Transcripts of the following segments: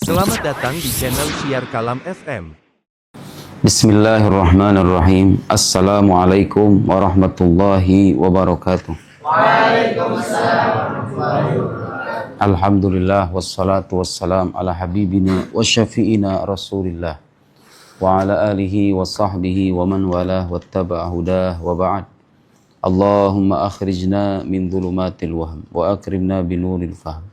Selamat datang di channel Syiar Kalam FM. Bismillahirrahmanirrahim. Assalamualaikum warahmatullahi wabarakatuh. Alhamdulillah wassalatu wassalam ala habibina wa syafi'ina rasulillah wa ala alihi wa sahbihi wa man walah wattaba'a hudah wa ba'd. Allahumma akhrijna min dhulumatil wahm wa akrimna binuril fahm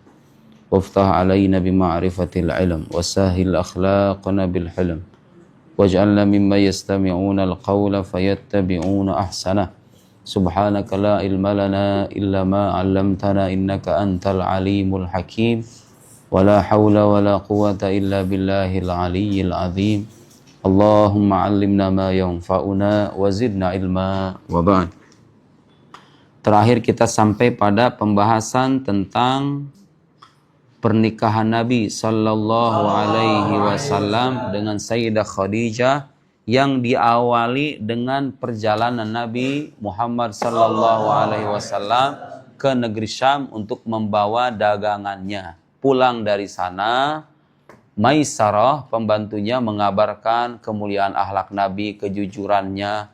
waftah alaina bima'rifatil ilm wa sahil akhlaqana bil hilm waj'alna mimma yastami'una al-qawla fayattabi'una ahsanah. Subhanaka la ilma lana illa ma 'allamtana innaka antal alimul hakim. Wala hawla wala quwwata illa billahil aliyyil azim. Allahumma 'allimna ma yanfa'una wa zidna ilma wa ba'd. Terakhir kita sampai pada pembahasan tentang pernikahan Nabi Sallallahu Alaihi Wasallam dengan Sayyidah Khadijah yang diawali dengan perjalanan Nabi Muhammad Sallallahu Alaihi Wasallam ke negeri Syam untuk membawa dagangannya. Pulang dari sana, Maisarah pembantunya mengabarkan kemuliaan akhlak Nabi, kejujurannya,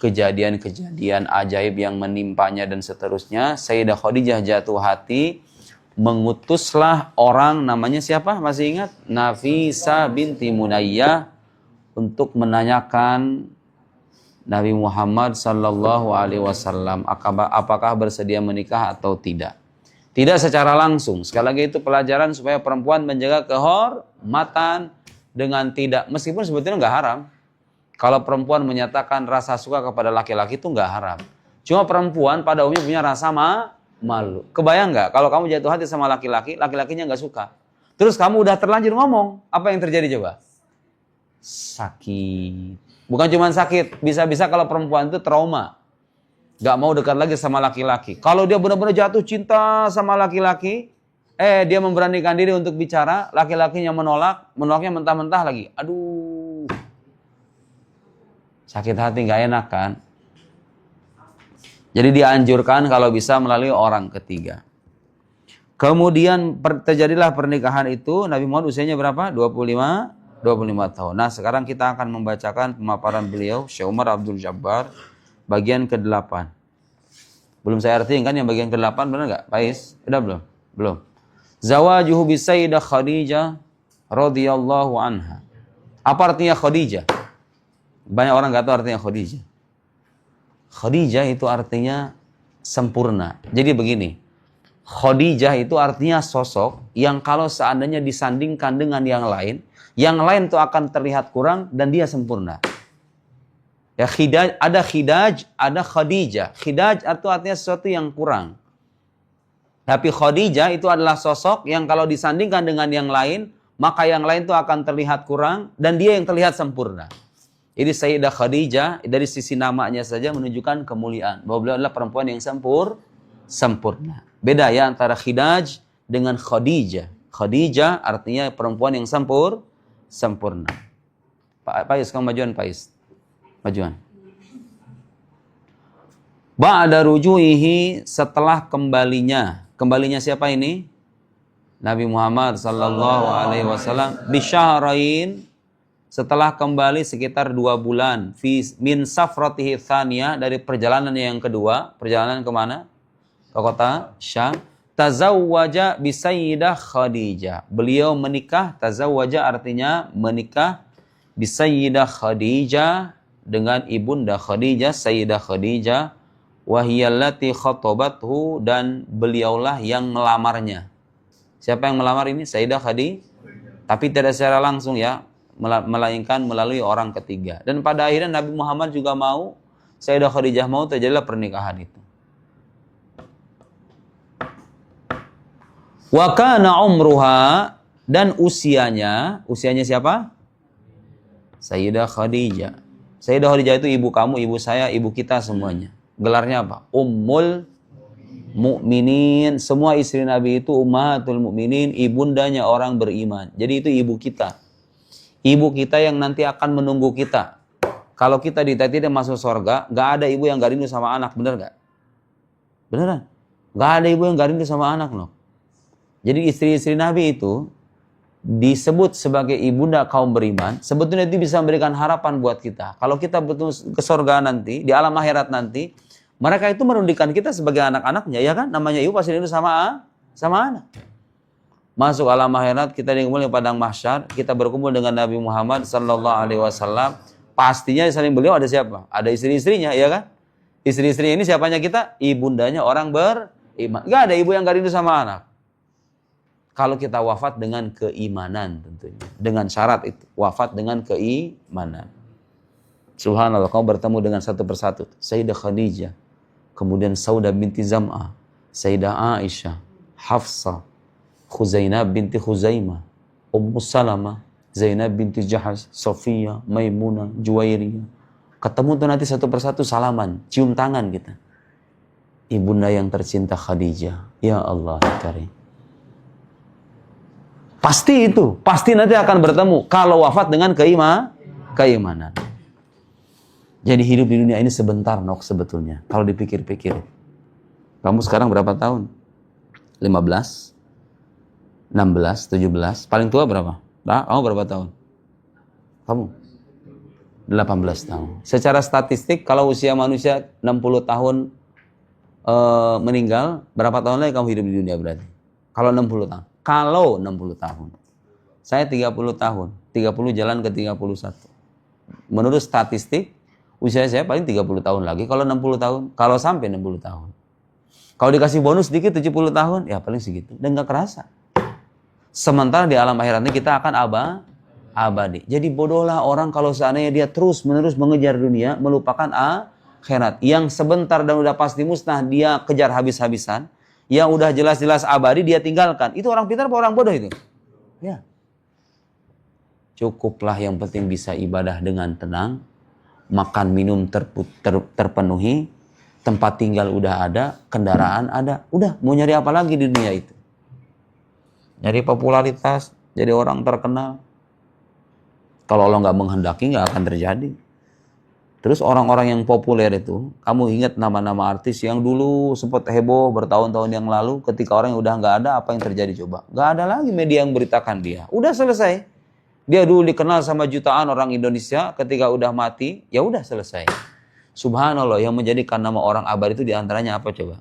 kejadian-kejadian ajaib yang menimpanya dan seterusnya. Sayyidah Khadijah jatuh hati, mengutuslah orang namanya siapa? Masih ingat? Nafisa binti Munayyah untuk menanyakan Nabi Muhammad sallallahu alaihi wasallam apakah bersedia menikah atau tidak. Tidak secara langsung. Sekali lagi itu pelajaran supaya perempuan menjaga kehormatan dengan tidak, meskipun sebetulnya nggak haram. Kalau perempuan menyatakan rasa suka kepada laki-laki itu nggak haram. Cuma perempuan pada umumnya punya rasa malu. Kebayang nggak kalau kamu jatuh hati sama laki-laki, laki-lakinya nggak suka. Terus kamu udah terlanjur ngomong, apa yang terjadi coba? Sakit. Bukan cuma sakit, bisa-bisa kalau perempuan itu trauma. Nggak mau dekat lagi sama laki-laki. Kalau dia benar-benar jatuh cinta sama laki-laki, dia memberanikan diri untuk bicara, laki-lakinya menolaknya mentah-mentah lagi. Aduh. Sakit hati, nggak enak kan? Jadi dianjurkan kalau bisa melalui orang ketiga. Kemudian terjadilah pernikahan itu. Nabi Muhammad usianya berapa? 25 tahun. Nah sekarang kita akan membacakan pemaparan beliau, Syekh Umar Abdul Jabbar, bagian ke-8. Belum saya artiin kan yang bagian ke-8, benar nggak? Pais? Udah belum? Belum. Zawajuhu bi Sayyidah Khadijah radhiyallahu anha. Apa artinya Khadijah? Banyak orang nggak tahu artinya Khadijah. Khadijah itu artinya sempurna. Jadi begini, Khadijah itu artinya sosok yang kalau seandainya disandingkan dengan yang lain itu akan terlihat kurang dan dia sempurna. Ya, ada khidaj, ada Khadijah. Khidaj itu artinya sesuatu yang kurang. Tapi Khadijah itu adalah sosok yang kalau disandingkan dengan yang lain, maka yang lain itu akan terlihat kurang dan dia yang terlihat sempurna. Jadi Sayyidah Khadijah dari sisi namanya saja menunjukkan kemuliaan. Bahwa beliau adalah perempuan yang sempurna. Beda ya antara Khidaj dengan Khadijah. Khadijah artinya perempuan yang sempurna. Pak Pais, kamu majuan Pais. Majuan. Ba'da rujuihi, setelah kembalinya. Kembalinya siapa ini? Nabi Muhammad sallallahu alaihi wasallam bisyahrain, setelah kembali sekitar 2 bulan, min safratihi tsaniyah, dari perjalanan yang kedua. Perjalanan kemana? Ke kota Syam. Tazawwaja bi Sayyidah Khadijah. Beliau menikah, tazawwaja artinya menikah, bi Sayyidah Khadijah, dengan ibunda Khadijah, Sayyidah Khadijah, wa hiyallati khatabathu, dan beliaulah yang melamarnya. Siapa yang melamar ini? Sayyidah Khadijah. Tapi tidak secara langsung ya, melainkan melalui orang ketiga. Dan pada akhirnya Nabi Muhammad juga mau, Sayyidah Khadijah mau, terjadilah pernikahan itu. Wa kana umruha, dan usianya siapa? Sayyidah Khadijah. Sayyidah Khadijah itu ibu kamu, ibu saya, ibu kita semuanya. Gelarnya apa? Ummul Mukminin. Semua istri Nabi itu ummahatul mukminin, ibundanya orang beriman. Jadi itu ibu kita. Ibu kita yang nanti akan menunggu kita. Kalau kita ditanya masuk surga, gak ada ibu yang gak rindu sama anak, bener gak? Beneran? Gak ada ibu yang gak rindu sama anak loh. Jadi istri-istri Nabi itu disebut sebagai ibunda kaum beriman, sebetulnya itu bisa memberikan harapan buat kita. Kalau kita betul ke surga nanti, di alam akhirat nanti, mereka itu merundikan kita sebagai anak-anaknya, ya kan? Namanya ibu pasti rindu sama anak. Masuk alam akhirat, kita dikumpul di padang mahsyar, kita berkumpul dengan Nabi Muhammad sallallahu alaihi wasallam. Pastinya di samping beliau ada siapa? Ada istri-istrinya, ya kan? Istri-istrinya ini siapanya kita? Ibundanya orang beriman. Gak ada ibu yang gak rindu sama anak. Kalau kita wafat dengan keimanan tentunya. Dengan syarat itu. Wafat dengan keimanan. Subhanallah, kamu bertemu dengan satu persatu. Sayyidah Khadijah. Kemudian Saudah binti Zam'ah. Sayyidah Aisyah. Hafsah. Khuzainah binti Khuzaimah. Ummu Salamah. Zainab binti Jahash. Sofiyah. Maimunah. Juwairiyah. Ketemu tuh nanti satu persatu salaman. Cium tangan kita. Ibunda yang tercinta Khadijah. Ya Allah Karim. Pasti itu, pasti nanti akan bertemu kalau wafat dengan keimanan. Jadi hidup di dunia ini sebentar nok sebetulnya. Kalau dipikir-pikir. Kamu sekarang berapa tahun? 15? 16? 17? Paling tua berapa? Nah, kamu berapa tahun? Kamu? 18 tahun. Secara statistik kalau usia manusia 60 tahun meninggal, berapa tahun lagi kamu hidup di dunia berarti? Kalau 60 tahun. Kalau 60 tahun. Saya 30 tahun. 30 jalan ke 31. Menurut statistik, usia saya paling 30 tahun lagi. Kalau 60 tahun. Kalau sampai 60 tahun. Kalau dikasih bonus sedikit 70 tahun, ya paling segitu. Dan gak kerasa. Sementara di alam akhirat ini kita akan abadi. Jadi bodohlah orang kalau seandainya dia terus-menerus mengejar dunia, melupakan akhirat. Yang sebentar dan udah pasti musnah, dia kejar habis-habisan. Yang udah jelas-jelas abadi dia tinggalkan. Itu orang pintar apa orang bodoh itu? Ya. Cukuplah yang penting bisa ibadah dengan tenang. Makan minum terpenuhi. Tempat tinggal udah ada. Kendaraan ada. Udah, mau nyari apa lagi di dunia itu? Nyari popularitas. Jadi orang terkenal. Kalau Allah nggak menghendaki nggak akan terjadi. Terus orang-orang yang populer itu, kamu ingat nama-nama artis yang dulu sempat heboh bertahun-tahun yang lalu, ketika orang yang udah nggak ada, apa yang terjadi coba? Nggak ada lagi media yang beritakan dia. Udah selesai. Dia dulu dikenal sama jutaan orang Indonesia, ketika udah mati, ya udah selesai. Subhanallah, yang menjadikan nama orang abadi itu diantaranya apa coba?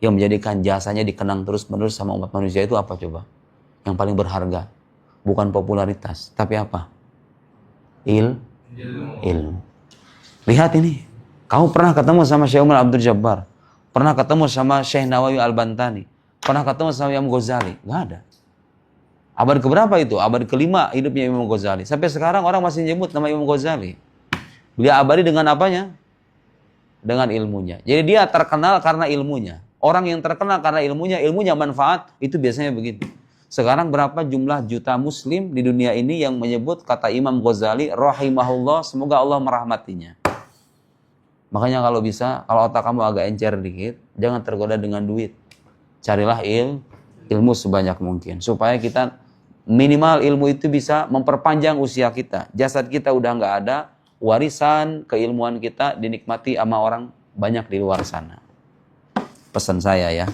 Yang menjadikan jasanya dikenang terus-menerus sama umat manusia itu apa coba? Yang paling berharga. Bukan popularitas, tapi apa? Ilmu. Lihat ini. Kamu pernah ketemu sama Syekh Umar Abdul Jabbar? Pernah ketemu sama Syekh Nawawi Al-Bantani? Pernah ketemu sama Imam Ghazali? Nggak ada. Abad keberapa itu? Abad kelima hidupnya Imam Ghazali. Sampai sekarang orang masih nyebut nama Imam Ghazali. Beliau abadi dengan apanya? Dengan ilmunya. Jadi dia terkenal karena ilmunya. Orang yang terkenal karena ilmunya manfaat, itu biasanya begitu. Sekarang berapa jumlah juta muslim di dunia ini yang menyebut kata Imam Ghazali rahimahullah, semoga Allah merahmatinya. Makanya kalau bisa, kalau otak kamu agak encer dikit, jangan tergoda dengan duit. Carilah ilmu sebanyak mungkin supaya kita minimal ilmu itu bisa memperpanjang usia kita. Jasad kita udah nggak ada, warisan keilmuan kita dinikmati sama orang banyak di luar sana. Pesan saya ya.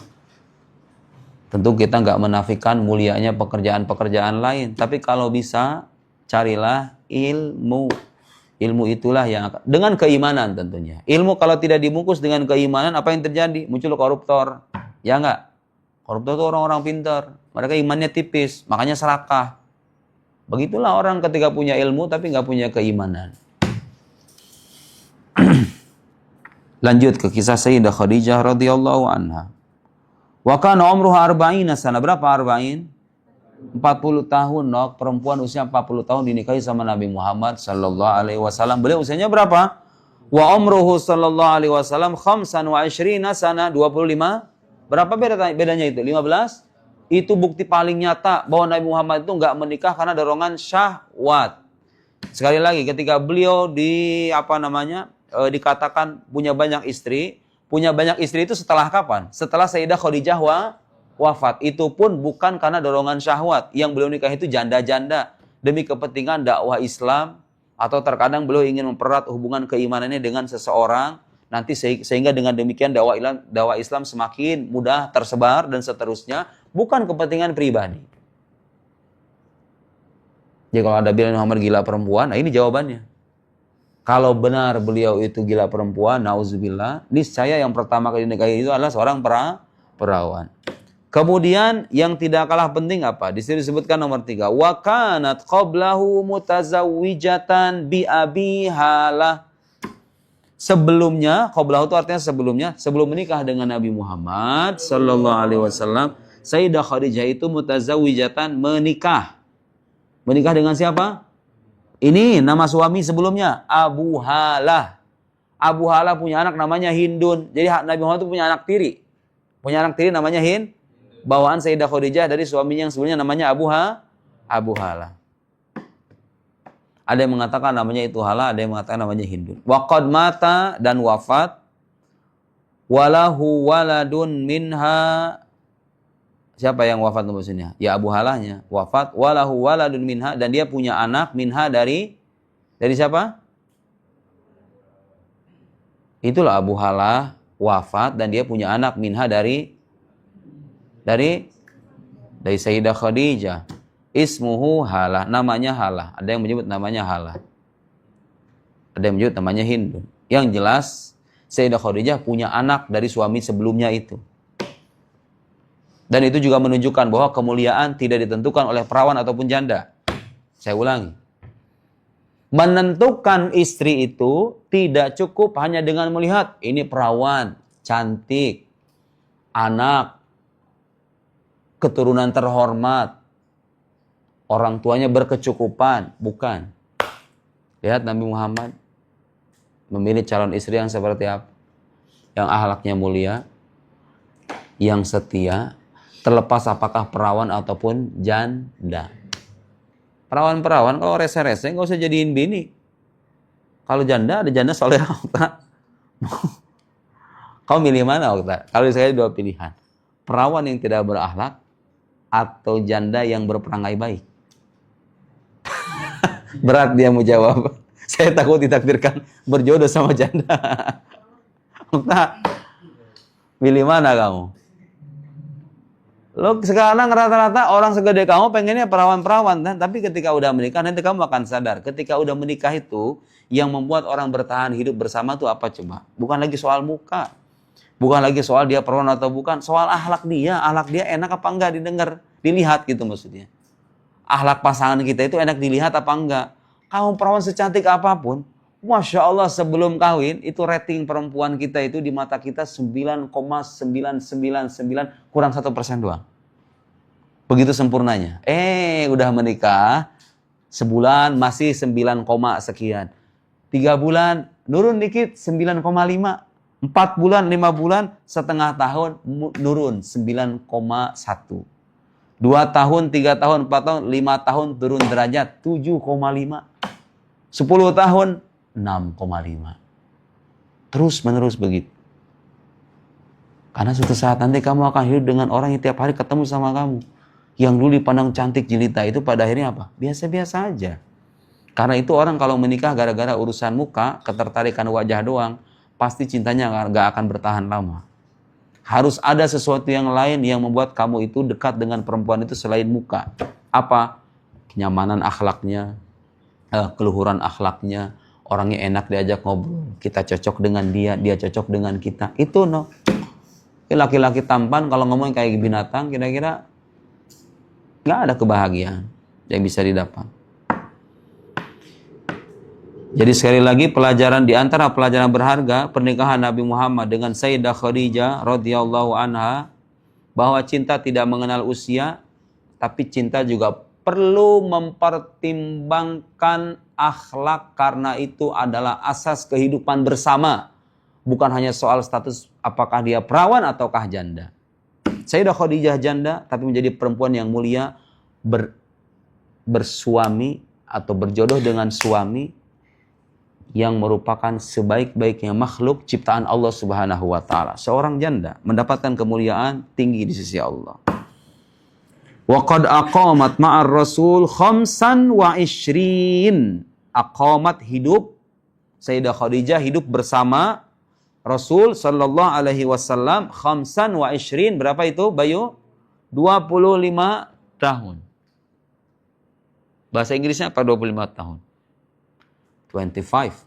Tentu kita nggak menafikan mulianya pekerjaan-pekerjaan lain. Tapi kalau bisa, carilah ilmu. Ilmu itulah yang dengan keimanan tentunya. Ilmu kalau tidak dibungkus dengan keimanan, apa yang terjadi? Muncul koruptor. Ya nggak? Koruptor itu orang-orang pintar. Mereka imannya tipis, makanya serakah. Begitulah orang ketika punya ilmu tapi nggak punya keimanan. Lanjut ke kisah Sayyidah Khadijah radhiyallahu anha. Wa kana umruha arba'ina sana. Berapa arba'in? 40 tahun, nok. Perempuan usia 40 tahun dinikahi sama Nabi Muhammad sallallahu alaihi wasallam. Beliau usianya berapa? Wa umruhu sallallahu alaihi wasallam 25 sana, 25. Berapa bedanya itu? 15? Itu bukti paling nyata bahwa Nabi Muhammad itu enggak menikah karena dorongan syahwat. Sekali lagi, ketika beliau dikatakan punya banyak istri itu setelah kapan? Setelah Sayyidah Khadijah wafat. Itu pun bukan karena dorongan syahwat. Yang beliau nikah itu janda-janda demi kepentingan dakwah Islam, atau terkadang beliau ingin mempererat hubungan keimanannya dengan seseorang, nanti sehingga dengan demikian dakwah Islam semakin mudah tersebar dan seterusnya, bukan kepentingan pribadi. Jadi kalau ada bilang Muhammad gila perempuan, nah ini jawabannya. Kalau benar beliau itu gila perempuan, nauzubillah, niscaya yang pertama kali dinikahi itu adalah seorang perawan. Kemudian yang tidak kalah penting apa? Di sini disebutkan nomor 3. Wa kanat qablahu mutazawwijatan bi Abi Halah. Sebelumnya, qablahu itu artinya sebelumnya, sebelum menikah dengan Nabi Muhammad sallallahu alaihi wasallam, Sayyidah Khadijah itu mutazawwijatan, menikah. Menikah dengan siapa? Ini nama suami sebelumnya, Abu Halah. Abu Halah punya anak namanya Hindun. Jadi Nabi Muhammad itu punya anak tiri. Punya anak tiri namanya bawaan Sayyidah Khadijah dari suaminya yang sebelumnya namanya Abu Halah. Ada yang mengatakan namanya itu Halah, ada yang mengatakan namanya Hindun. Waqad mata, dan wafat. Walahu waladun minha. Siapa yang wafat nomor sini? Ya Abu Halahnya wafat. Walahu waladun minha, dan dia punya anak minha dari siapa? Itulah Abu Halah wafat dan dia punya anak minha dari Sayyidah Khadijah. Ismuhu Halah, namanya Halah. Ada yang menyebut namanya Halah. Ada yang menyebut namanya Hindun. Yang jelas Sayyidah Khadijah punya anak dari suami sebelumnya itu. Dan itu juga menunjukkan bahwa kemuliaan tidak ditentukan oleh perawan ataupun janda. Saya ulangi. Menentukan istri itu tidak cukup hanya dengan melihat ini perawan, cantik, anak, keturunan terhormat, orang tuanya berkecukupan. Bukan. Lihat Nabi Muhammad memilih calon istri yang seperti apa? Yang akhlaknya mulia, yang setia, terlepas apakah perawan ataupun janda. Perawan-perawan kalau rese-rese nggak usah jadiin bini. Kalau janda, ada janda soleh. Kau milih mana, Okta? Kalau saya dua pilihan. Perawan yang tidak berakhlak atau janda yang berperangai baik. Berat dia mau jawab. Saya takut ditakdirkan berjodoh sama janda. Okta, milih mana kamu? Lo sekarang rata-rata orang segede kamu pengennya perawan-perawan, kan? Tapi ketika udah menikah nanti kamu akan sadar. Ketika udah menikah itu yang membuat orang bertahan hidup bersama tuh apa coba? Bukan lagi soal muka, bukan lagi soal dia perawan atau bukan, soal akhlak dia enak apa enggak didengar, dilihat gitu maksudnya. Akhlak pasangan kita itu enak dilihat apa enggak? Kamu perawan secantik apapun, Masya Allah sebelum kawin itu rating perempuan kita itu di mata kita 9,999 kurang 1% doang. Begitu sempurnanya. Udah menikah sebulan masih 9, sekian. 3 bulan nurun dikit 9,5. 4 bulan, 5 bulan, setengah tahun nurun 9,1. 2 tahun, 3 tahun, 4 tahun, 5 tahun turun derajat 7,5. 10 tahun 6,5. Terus menerus begitu. Karena suatu saat nanti kamu akan hidup dengan orang yang tiap hari ketemu sama kamu. Yang dulu dipandang cantik jelita itu pada akhirnya apa? Biasa-biasa aja. Karena itu orang kalau menikah gara-gara urusan muka, ketertarikan wajah doang, pasti cintanya gak akan bertahan lama. Harus ada sesuatu yang lain yang membuat kamu itu dekat dengan perempuan itu selain muka. Apa? Kenyamanan akhlaknya, keluhuran akhlaknya, orangnya enak diajak ngobrol, kita cocok dengan dia, dia cocok dengan kita. Itu laki-laki tampan kalau ngomong kayak binatang, kira-kira nggak ada kebahagiaan yang bisa didapat. Jadi sekali lagi pelajaran di antara pelajaran berharga pernikahan Nabi Muhammad dengan Sayyidah Khadijah radhiyallahu anha, bahwa cinta tidak mengenal usia, tapi cinta juga perlu mempertimbangkan akhlak karena itu adalah asas kehidupan bersama. Bukan hanya soal status apakah dia perawan ataukah janda. Sayyidah Khadijah janda tapi menjadi perempuan yang mulia, bersuami atau berjodoh dengan suami yang merupakan sebaik-baiknya makhluk ciptaan Allah Subhanahu wa taala. Seorang janda mendapatkan kemuliaan tinggi di sisi Allah. Wa qad aqamat ma'ar Rasul 25. Aqamat hidup, Sayyidah Khadijah hidup bersama Rasul sallallahu alaihi wasallam 25. Berapa itu, Bayu? 25 tahun. Bahasa Inggrisnya apa 25 tahun? 25.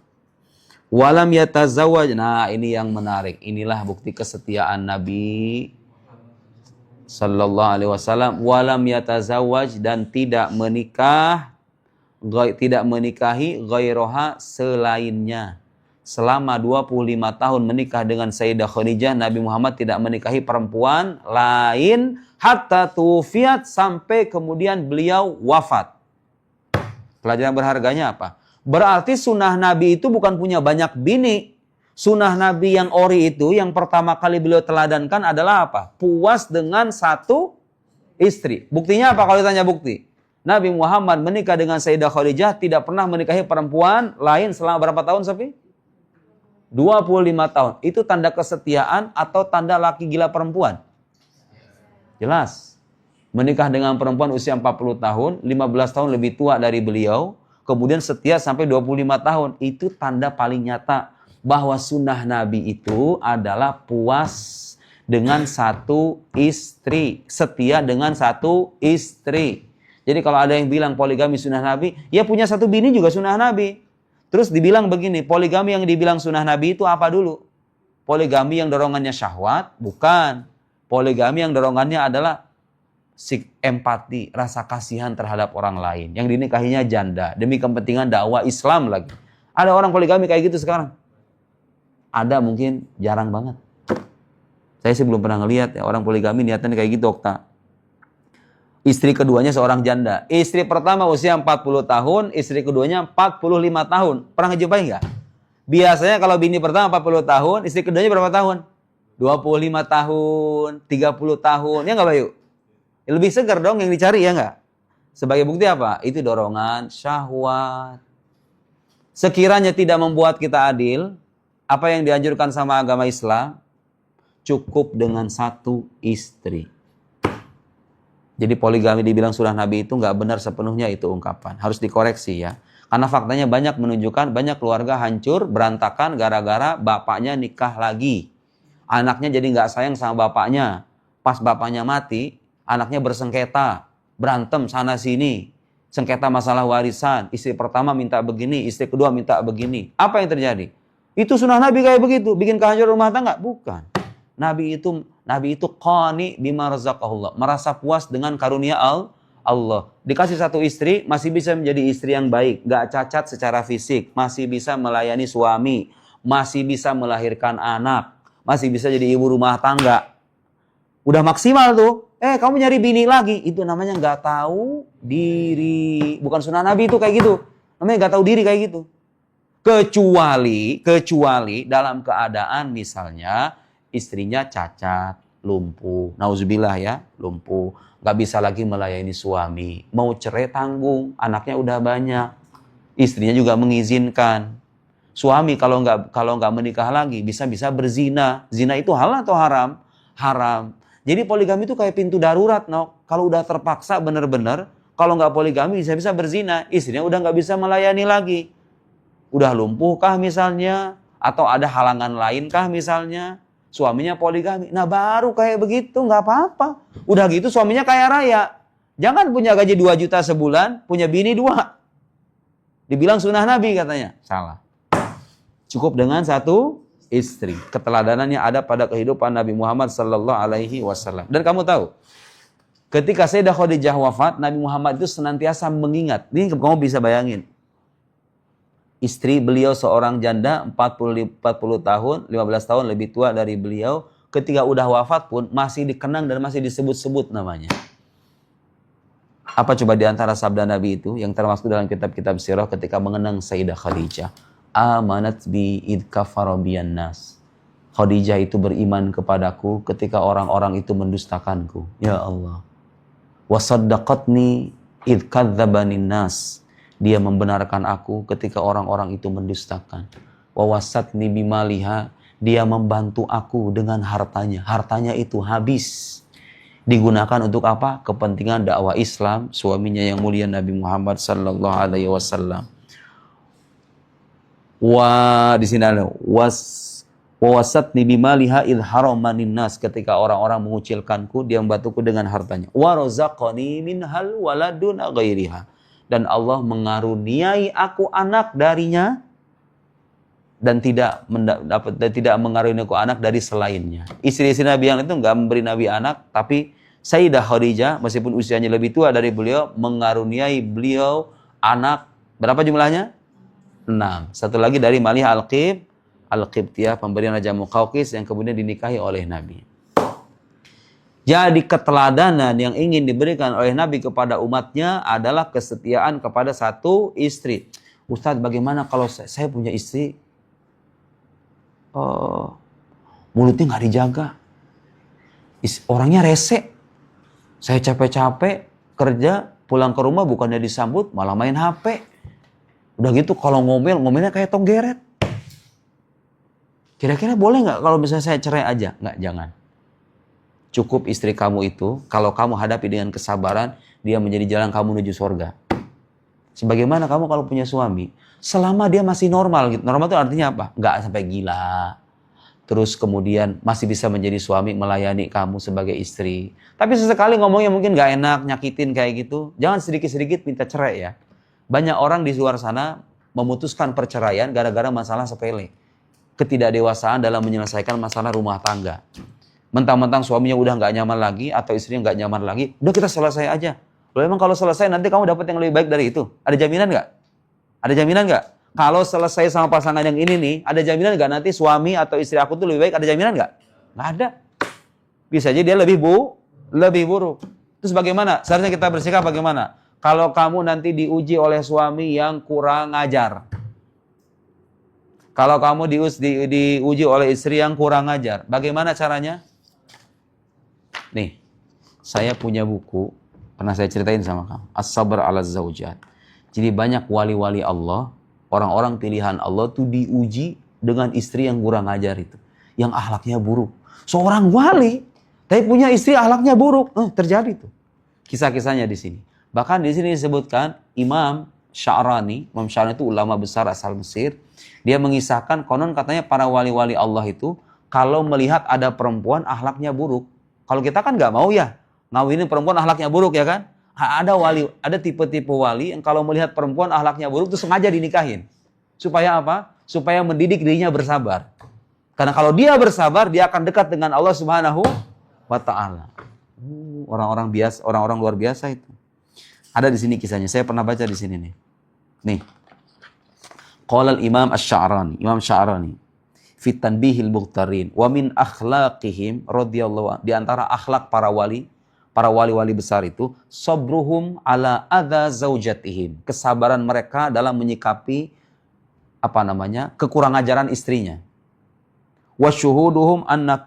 Walam yatazawwaj. Nah, ini yang menarik. Inilah bukti kesetiaan Nabi sallallahu alaihi wasallam. Walam yatazawwaj, dan tidak menikahi ghairaha, selainnya. Selama 25 tahun menikah dengan Sayyidah Khadijah, Nabi Muhammad tidak menikahi perempuan lain hatta tufiat, sampai kemudian beliau wafat. Pelajaran berharganya apa? Berarti sunnah Nabi itu bukan punya banyak bini. Sunnah Nabi yang ori itu, yang pertama kali beliau teladankan adalah apa? Puas dengan satu istri. Buktinya apa kalau ditanya bukti? Nabi Muhammad menikah dengan Sayyidah Khadijah, tidak pernah menikahi perempuan lain selama berapa tahun, Sofi? 25 tahun. Itu tanda kesetiaan atau tanda laki gila perempuan? Jelas. Menikah dengan perempuan usia 40 tahun, 15 tahun lebih tua dari beliau, kemudian setia sampai 25 tahun. Itu tanda paling nyata bahwa sunnah Nabi itu adalah puas dengan satu istri. Setia dengan satu istri. Jadi kalau ada yang bilang poligami sunnah Nabi, ya punya satu bini juga sunnah Nabi. Terus dibilang begini, poligami yang dibilang sunnah Nabi itu apa dulu? Poligami yang dorongannya syahwat? Bukan. Poligami yang dorongannya adalah empati, rasa kasihan terhadap orang lain. Yang dinikahinya janda, demi kepentingan dakwah Islam lagi. Ada orang poligami kayak gitu sekarang? Ada, mungkin jarang banget. Saya sih belum pernah ngelihat ya orang poligami niatannya kayak gitu, Okta. Istri keduanya seorang janda. Istri pertama usia 40 tahun, istri keduanya 45 tahun. Pernah ngejumpai nggak? Biasanya kalau bini pertama 40 tahun, istri keduanya berapa tahun? 25 tahun, 30 tahun. Ya nggak, Bayu? Lebih segar dong yang dicari, ya nggak? Sebagai bukti apa? Itu dorongan syahwat. Sekiranya tidak membuat kita adil, apa yang dianjurkan sama agama Islam? Cukup dengan satu istri. Jadi poligami dibilang sunnah Nabi itu nggak benar sepenuhnya itu ungkapan. Harus dikoreksi ya. Karena faktanya banyak menunjukkan banyak keluarga hancur, berantakan gara-gara bapaknya nikah lagi. Anaknya jadi nggak sayang sama bapaknya. Pas bapaknya mati, anaknya bersengketa, berantem sana sini, sengketa masalah warisan, istri pertama minta begini, istri kedua minta begini. Apa yang terjadi? Itu sunnah Nabi kayak begitu, bikin kehancuran rumah tangga? Bukan. Nabi itu qani bima razaqahullah, merasa puas dengan karunia Allah. Dikasih satu istri, masih bisa menjadi istri yang baik, gak cacat secara fisik, masih bisa melayani suami, masih bisa melahirkan anak, masih bisa jadi ibu rumah tangga. Udah maksimal tuh. Kamu nyari bini lagi. Itu namanya gak tahu diri. Bukan sunnah Nabi itu kayak gitu. Namanya gak tahu diri kayak gitu. Kecuali dalam keadaan misalnya istrinya cacat, lumpuh. Nauzubillah ya, lumpuh. Gak bisa lagi melayani suami. Mau cerai tanggung. Anaknya udah banyak. Istrinya juga mengizinkan. Suami kalau nggak menikah lagi bisa berzina. Zina itu halal atau haram? Haram. Jadi poligami itu kayak pintu darurat, no. Kalau udah terpaksa bener-bener, kalau nggak poligami bisa berzina, istrinya udah nggak bisa melayani lagi. Udah lumpuh kah misalnya, atau ada halangan lain kah misalnya, suaminya poligami. Nah baru kayak begitu, nggak apa-apa. Udah gitu suaminya kaya raya. Jangan punya gaji 2 juta sebulan, punya bini 2. Dibilang sunnah Nabi katanya. Salah. Cukup dengan satu istri. Keteladanannya ada pada kehidupan Nabi Muhammad sallallahu alaihi wasallam. Dan kamu tahu, ketika Sayyidah Khadijah wafat, Nabi Muhammad itu senantiasa mengingat. Ini kamu bisa bayangin. Istri beliau seorang janda 40 tahun, 15 tahun lebih tua dari beliau, ketika udah wafat pun masih dikenang dan masih disebut-sebut namanya. Apa coba di antara sabda Nabi itu yang termasuk dalam kitab-kitab sirah ketika mengenang Sayyidah Khadijah? Amanat bi id kafara biyan nas. Khadijah itu beriman kepadaku ketika orang-orang itu mendustakanku. Ya Allah. Wa saddaqatni id kadzabanin nas. Dia membenarkan aku ketika orang-orang itu mendustakan. Wa wasatni bimaliha. Dia membantu aku dengan hartanya. Hartanya itu habis. Digunakan untuk apa? Kepentingan dakwah Islam, suaminya yang mulia Nabi Muhammad sallallahu alaihi wasallam. Di sini ada wasatni bimaliha id haramanin nas, ketika orang-orang mengucilkanku dia membantuku dengan hartanya. Wa razaqani minhal waladun ghairiha, dan Allah mengaruniai aku anak darinya dan tidak mengaruniai aku anak dari selainnya. Istri-istri Nabi yang itu nggak memberi Nabi anak, tapi Sayyidah Khadijah meskipun usianya lebih tua dari beliau mengaruniai beliau anak. Berapa jumlahnya? 6. Satu lagi dari Malih Al-Qibtiyah, pemberian Raja Muqawqis yang kemudian dinikahi oleh Nabi. Jadi keteladanan yang ingin diberikan oleh Nabi kepada umatnya adalah kesetiaan kepada satu istri. Ustadz, bagaimana kalau saya punya istri, mulutnya nggak dijaga, orangnya rese, saya capek-capek kerja, pulang ke rumah bukannya disambut, malah main HP. Udah gitu kalau ngomelnya kayak tong geret. Kira-kira boleh nggak kalau misalnya saya cerai aja? Nggak, jangan. Cukup istri kamu itu, kalau kamu hadapi dengan kesabaran, dia menjadi jalan kamu menuju surga. Sebagaimana kamu kalau punya suami, selama dia masih normal gitu. Normal itu artinya apa? Nggak sampai gila. Terus kemudian masih bisa menjadi suami, melayani kamu sebagai istri. Tapi sesekali ngomongnya mungkin nggak enak, nyakitin kayak gitu. Jangan sedikit-sedikit minta cerai ya. Banyak orang di luar sana memutuskan perceraian gara-gara masalah sepele. Ketidakdewasaan dalam menyelesaikan masalah rumah tangga. Mentang-mentang suaminya udah nggak nyaman lagi atau istrinya nggak nyaman lagi, udah kita selesai aja. Loh, emang kalau selesai nanti kamu dapat yang lebih baik dari itu? Ada jaminan nggak? Ada jaminan nggak? Kalau selesai sama pasangan yang ini nih, ada jaminan nggak nanti suami atau istri aku tuh lebih baik? Ada jaminan nggak? Nggak ada. Bisa aja dia lebih buruk. Terus bagaimana? Seharusnya kita bersikap bagaimana? Kalau kamu nanti diuji oleh suami yang kurang ajar. Kalau kamu diuji oleh istri yang kurang ajar, bagaimana caranya? Nih, saya punya buku, pernah saya ceritain sama kamu, As-Sabr ala Zawjat. Jadi banyak wali-wali Allah, orang-orang pilihan Allah tuh diuji dengan istri yang kurang ajar itu. Yang akhlaknya buruk. Seorang wali, tapi punya istri akhlaknya buruk. Terjadi tuh. Kisah-kisahnya di sini. Bahkan di sini disebutkan Imam Sya'rani itu ulama besar asal Mesir. Dia mengisahkan konon katanya para wali-wali Allah itu kalau melihat ada perempuan akhlaknya buruk. Kalau kita kan nggak mau ya ngawinin perempuan akhlaknya buruk ya kan? Ada tipe-tipe wali yang kalau melihat perempuan akhlaknya buruk itu sengaja dinikahin. Supaya apa? Supaya mendidik dirinya bersabar. Karena kalau dia bersabar, dia akan dekat dengan Allah Subhanahu wa Ta'ala. Orang-orang biasa, orang-orang luar biasa itu. Ada di sini kisahnya. Saya pernah baca di sini nih. Nih. Qala al-Imam Asy-Sya'rani, Imam Sya'rani, fi Tanbihil Mukhtarin, wa min akhlaqihim radhiyallahu di antara akhlak para wali besar itu, sabruhum ala adza zaujatihim, kesabaran mereka dalam menyikapi kekurang ajaran istrinya. Wa syuhuduhum anna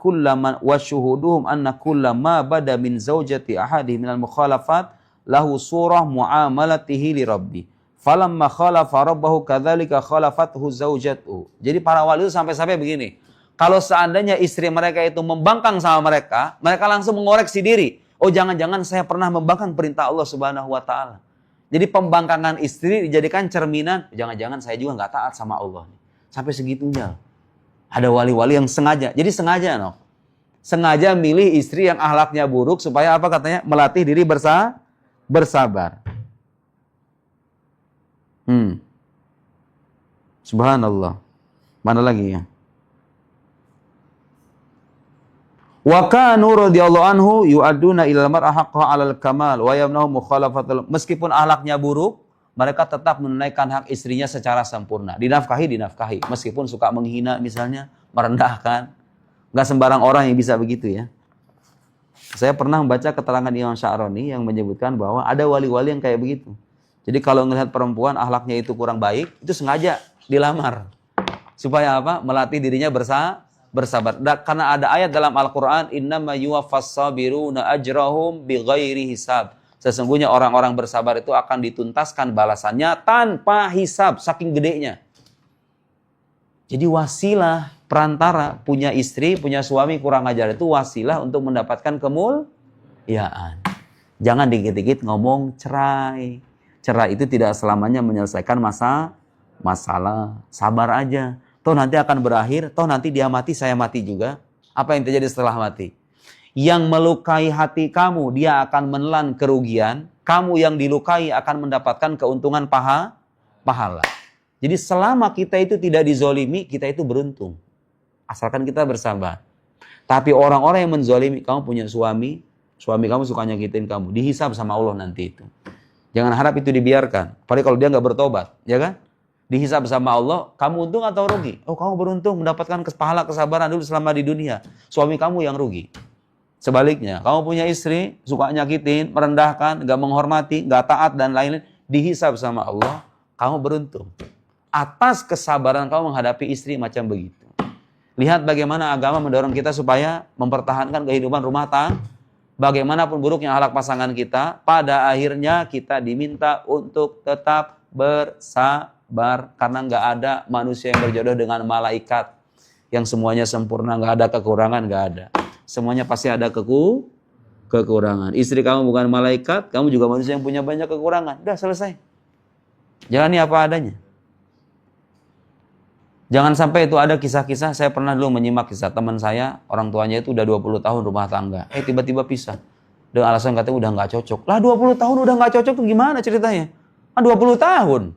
kullama bada min zaujati ahadi minal mukhalafat lahu surah muamalatihi li rabbi. Falamma khalafa rabbahu kadzalika khalafathu zaujatuhu. Jadi para wali itu sampai begini. Kalau seandainya istri mereka itu membangkang sama mereka langsung mengoreksi diri. Oh, jangan-jangan saya pernah membangkang perintah Allah Subhanahu wa Ta'ala. Jadi pembangkangan istri dijadikan cerminan, jangan-jangan saya juga nggak taat sama Allah. Sampai segitunya. Ada wali-wali yang sengaja. Jadi sengaja milih istri yang akhlaknya buruk supaya apa katanya? Melatih diri bersabar. Subhanallah. Mana lagi ya? Wa kanu radhiyallahu anhu yu'adduna ilal mar'a haqqaha 'alal kamal wa yamnahu mukhalafatul. Meskipun akhlaknya buruk, mereka tetap menunaikan hak istrinya secara sempurna. Dinafkahi. Meskipun suka menghina misalnya, merendahkan. Enggak sembarang orang yang bisa begitu ya. Saya pernah membaca keterangan Imam Sya'rani yang menyebutkan bahwa ada wali-wali yang kayak begitu. Jadi kalau melihat perempuan akhlaknya itu kurang baik, itu sengaja dilamar. Supaya apa? Melatih dirinya bersabar. Karena ada ayat dalam Al-Quran, innama yuwaffas sabiruna ajrahum bighairi hisab. Sesungguhnya orang-orang bersabar itu akan dituntaskan balasannya tanpa hisab, saking gedenya. Jadi wasilah, perantara, punya istri, punya suami kurang ajar itu wasilah untuk mendapatkan kemuliaan. Jangan dikit-dikit ngomong cerai. Cerai itu tidak selamanya menyelesaikan masalah. Sabar aja. Toh nanti akan berakhir, toh nanti dia mati, saya mati juga. Apa yang terjadi setelah mati? Yang melukai hati kamu, dia akan menelan kerugian kamu yang dilukai akan mendapatkan keuntungan pahala. Jadi selama kita itu tidak dizolimi, kita itu beruntung. Asalkan kita bersabar. Tapi orang-orang yang menzolimi, kamu punya suami kamu suka nyakitin kamu, dihisab sama Allah nanti itu. Jangan harap itu dibiarkan. Padahal kalau dia nggak bertobat, ya kan? Dihisab sama Allah, kamu untung atau rugi? Oh, kamu beruntung mendapatkan pahala kesabaran dulu selama di dunia. Suami kamu yang rugi. Sebaliknya, kamu punya istri, suka nyakitin, merendahkan, nggak menghormati, nggak taat, dan lain-lain. Dihisab sama Allah, kamu beruntung. Atas kesabaran kamu menghadapi istri macam begitu. Lihat bagaimana agama mendorong kita supaya mempertahankan kehidupan rumah tangga. Bagaimanapun buruknya akhlak pasangan kita, pada akhirnya kita diminta untuk tetap bersabar. Karena nggak ada manusia yang berjodoh dengan malaikat. Yang semuanya sempurna, nggak ada kekurangan, nggak ada. Semuanya pasti ada kekurangan. Istri kamu bukan malaikat, kamu juga manusia yang punya banyak kekurangan. Udah selesai. Jalani apa adanya. Jangan sampai itu ada kisah-kisah, saya pernah dulu menyimak kisah teman saya, orang tuanya itu udah 20 tahun rumah tangga. Tiba-tiba pisah. Dengan alasan katanya udah nggak cocok. Lah 20 tahun udah nggak cocok tuh gimana ceritanya? 20 tahun.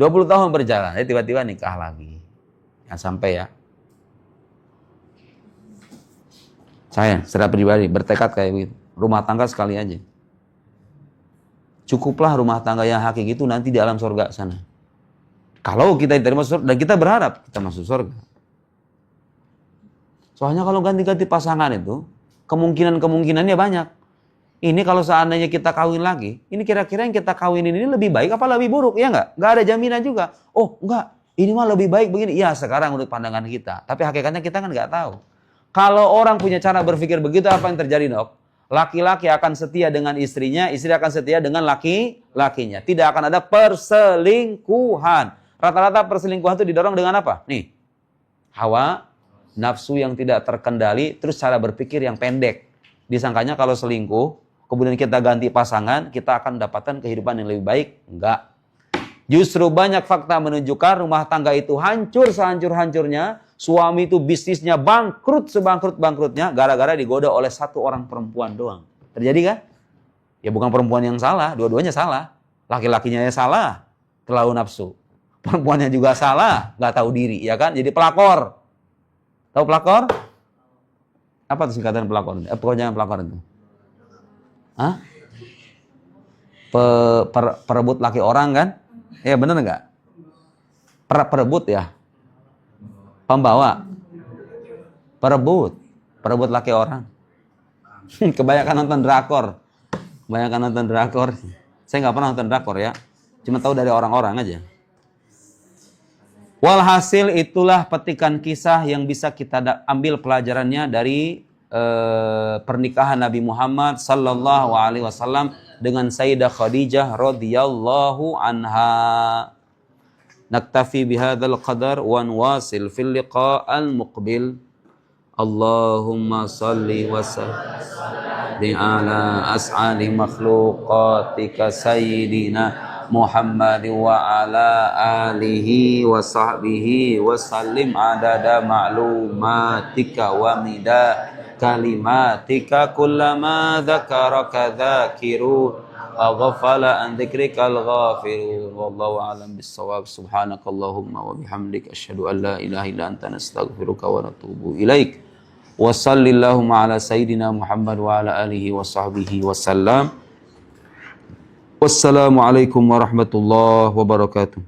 20 tahun berjalan, tiba-tiba nikah lagi. Jangan sampai ya. Saya secara pribadi bertekad kayak begitu. Rumah tangga sekali aja. Cukuplah rumah tangga yang hakiki itu nanti di alam surga sana. Kalau kita diterima surga, dan kita berharap kita masuk surga. Soalnya kalau ganti-ganti pasangan itu, kemungkinannya banyak. Ini kalau seandainya kita kawin lagi, ini kira-kira yang kita kawinin ini lebih baik apa lebih buruk? Ya enggak? Enggak ada jaminan juga. Oh enggak, ini mah lebih baik begini. Ya sekarang menurut pandangan kita. Tapi hakikatnya kita kan enggak tahu. Kalau orang punya cara berpikir begitu, apa yang terjadi, Dok? Laki-laki akan setia dengan istrinya, istri akan setia dengan laki-lakinya. Tidak akan ada perselingkuhan. Rata-rata perselingkuhan itu didorong dengan apa? Nih, hawa, nafsu yang tidak terkendali, terus cara berpikir yang pendek. Disangkanya kalau selingkuh, kemudian kita ganti pasangan, kita akan mendapatkan kehidupan yang lebih baik. Enggak. Justru banyak fakta menunjukkan rumah tangga itu hancur sehancur-hancurnya. Suami itu bisnisnya bangkrut sebangkrut-bangkrutnya gara-gara digoda oleh satu orang perempuan doang. Terjadi kan? Ya bukan perempuan yang salah, dua-duanya salah. Laki-lakinya ya salah, terlalu nafsu. Perempuannya juga salah, nggak tahu diri, ya kan? Jadi pelakor. Tahu pelakor? Apa tuh singkatan pelakor? Pekerjaan pelakor itu? Hah? Perebut laki orang kan? Ya bener nggak? Perebut ya? Pembawa? Perebut laki orang. Kebanyakan nonton drakor. Saya nggak pernah nonton drakor ya. Cuma tahu dari orang-orang aja. Walhasil itulah petikan kisah yang bisa kita ambil pelajarannya dari pernikahan Nabi Muhammad sallallahu alaihi wasallam dengan Sayyidah Khadijah radhiyallahu anha. Naktafi bihadzal qadar wa nuwasil fil liqa'al muqbil. Allahumma salli wa sallim ala as'ali makhluqatika sayyidina Muhammad wa ala alihi wa sahbihi wa sallim adada ma'lumatika wa mida kalimatika kullama dzakaraka dzakirun aghfala an dzikrikal ghafirun wallahu a'lam bissawab. Subhanakallahumma wa bihamdika asyhadu an la ilaha illa anta nastaghfiruka wa natubu ilaik. Wa sallallahu ala sayyidina Muhammad wa ala alihi wa sahbihi wa sallam. Wassalamualaikum warahmatullahi wabarakatuh.